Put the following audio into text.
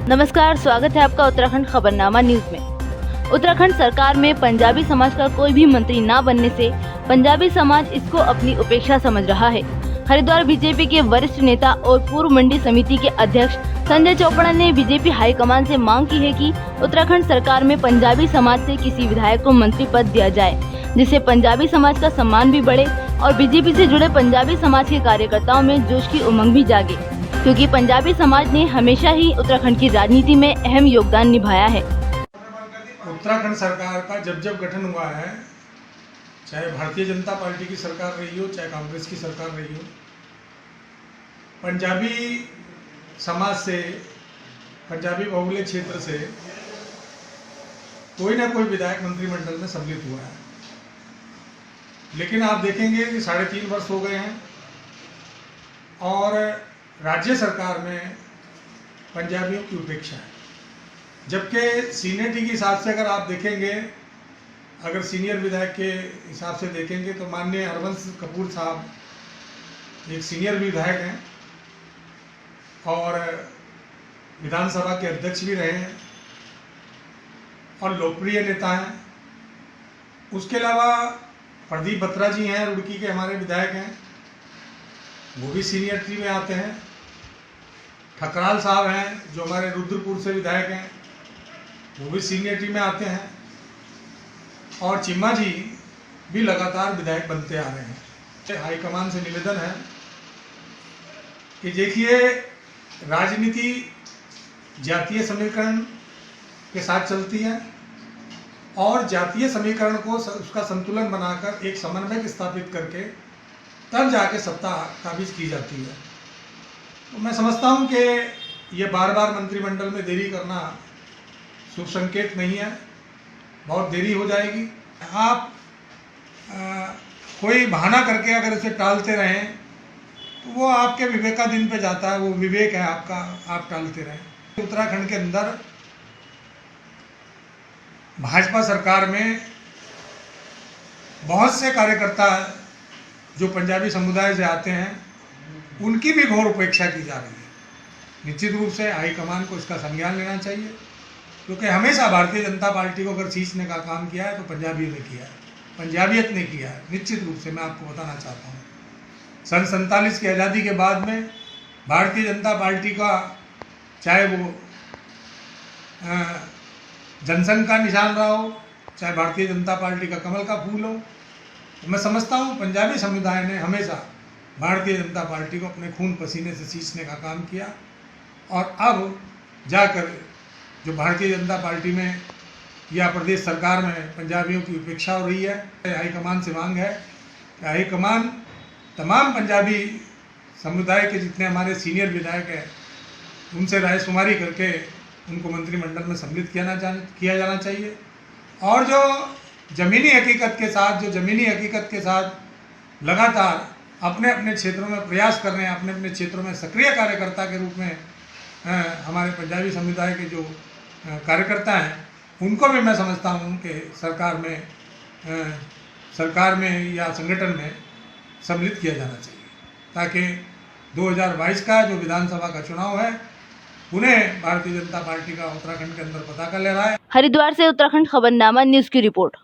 नमस्कार, स्वागत है आपका उत्तराखंड खबरनामा न्यूज में। उत्तराखंड सरकार में पंजाबी समाज का कोई भी मंत्री न बनने से पंजाबी समाज इसको अपनी उपेक्षा समझ रहा है। हरिद्वार बीजेपी के वरिष्ठ नेता और पूर्व मंडी समिति के अध्यक्ष संजय चोपड़ा ने बीजेपी हाईकमान से मांग की है कि उत्तराखंड सरकार में पंजाबी समाज से किसी विधायक को मंत्री पद दिया जाए, जिससे पंजाबी समाज का सम्मान भी बढ़े और बीजेपी से जुड़े पंजाबी समाज के कार्यकर्ताओं में जोश की उमंग भी जागे, क्योंकि पंजाबी समाज ने हमेशा ही उत्तराखंड की राजनीति में अहम योगदान निभाया है। उत्तराखंड सरकार का जब गठन हुआ है, चाहे भारतीय जनता पार्टी की सरकार रही हो, चाहे कांग्रेस की सरकार रही हो, पंजाबी समाज से, पंजाबी बहुल्य क्षेत्र से कोई ना कोई विधायक मंत्रिमंडल में सम्मिलित हुआ है। लेकिन आप देखेंगे कि 3.5 वर्ष हो गए हैं और राज्य सरकार में पंजाबियों की उपेक्षा है। जबकि सीनियरिटी के हिसाब से अगर आप देखेंगे, अगर सीनियर विधायक के हिसाब से देखेंगे तो माननीय हरवंश कपूर साहब एक सीनियर विधायक हैं और विधानसभा के अध्यक्ष भी रहे हैं और लोकप्रिय नेता हैं। उसके अलावा प्रदीप बत्रा जी हैं, रुड़की के हमारे विधायक हैं, वो भी सीनियरिटी में आते हैं। ठकराल साहब हैं जो हमारे रुद्रपुर से विधायक हैं, वो भी सीनियरिटी में आते हैं और चिम्मा जी भी लगातार विधायक बनते आ रहे हैं। हाईकमान से निवेदन है कि देखिए, राजनीति जातीय समीकरण के साथ चलती है और जातीय समीकरण को उसका संतुलन बनाकर एक समन्वय स्थापित करके तब जाके सत्ता काबिज की जाती है। तो मैं समझता हूं कि ये बार बार मंत्रिमंडल में देरी करना शुभ संकेत नहीं है, बहुत देरी हो जाएगी। आप कोई बहाना करके अगर इसे टालते रहें तो वो आपके विवेकाधीन पे जाता है, वो विवेक है आपका, आप टालते रहें। उत्तराखंड के अंदर भाजपा सरकार में बहुत से कार्यकर्ता जो पंजाबी समुदाय से आते हैं, उनकी भी घोर उपेक्षा की जा रही है। निश्चित रूप से हाईकमान को इसका संज्ञान लेना चाहिए, क्योंकि हमेशा भारतीय जनता पार्टी को अगर खींचने का काम किया है तो पंजाबियों ने किया है, पंजाबियत ने किया है। निश्चित रूप से मैं आपको बताना चाहता हूँ, सन 47 की आज़ादी के बाद में भारतीय जनता पार्टी का, चाहे वो जनसंघ का निशान रहा हो, चाहे भारतीय जनता पार्टी का कमल का फूल हो, तो मैं समझता हूँ पंजाबी समुदाय ने हमेशा भारतीय जनता पार्टी को अपने खून पसीने से सींचने का काम किया और अब जाकर जो भारतीय जनता पार्टी में या प्रदेश सरकार में पंजाबियों की उपेक्षा हो रही है, हाईकमान से मांग है कि हाईकमान तमाम पंजाबी समुदाय के जितने हमारे सीनियर विधायक हैं उनसे रायशुमारी करके उनको मंत्रिमंडल में सम्मिलित किया जाना चाहिए और जो ज़मीनी हकीकत के साथ लगातार अपने अपने क्षेत्रों में प्रयास कर रहे हैं, अपने अपने क्षेत्रों में सक्रिय कार्यकर्ता के रूप में हमारे पंजाबी समुदाय के जो कार्यकर्ता हैं, उनको भी मैं समझता हूँ कि सरकार में या संगठन में सम्मिलित किया जाना चाहिए, ताकि 2022 का जो विधानसभा का चुनाव है उन्हें भारतीय जनता पार्टी का उत्तराखंड के अंदर पताका लहराए। हरिद्वार से उत्तराखंड खबरनामा न्यूज की रिपोर्ट।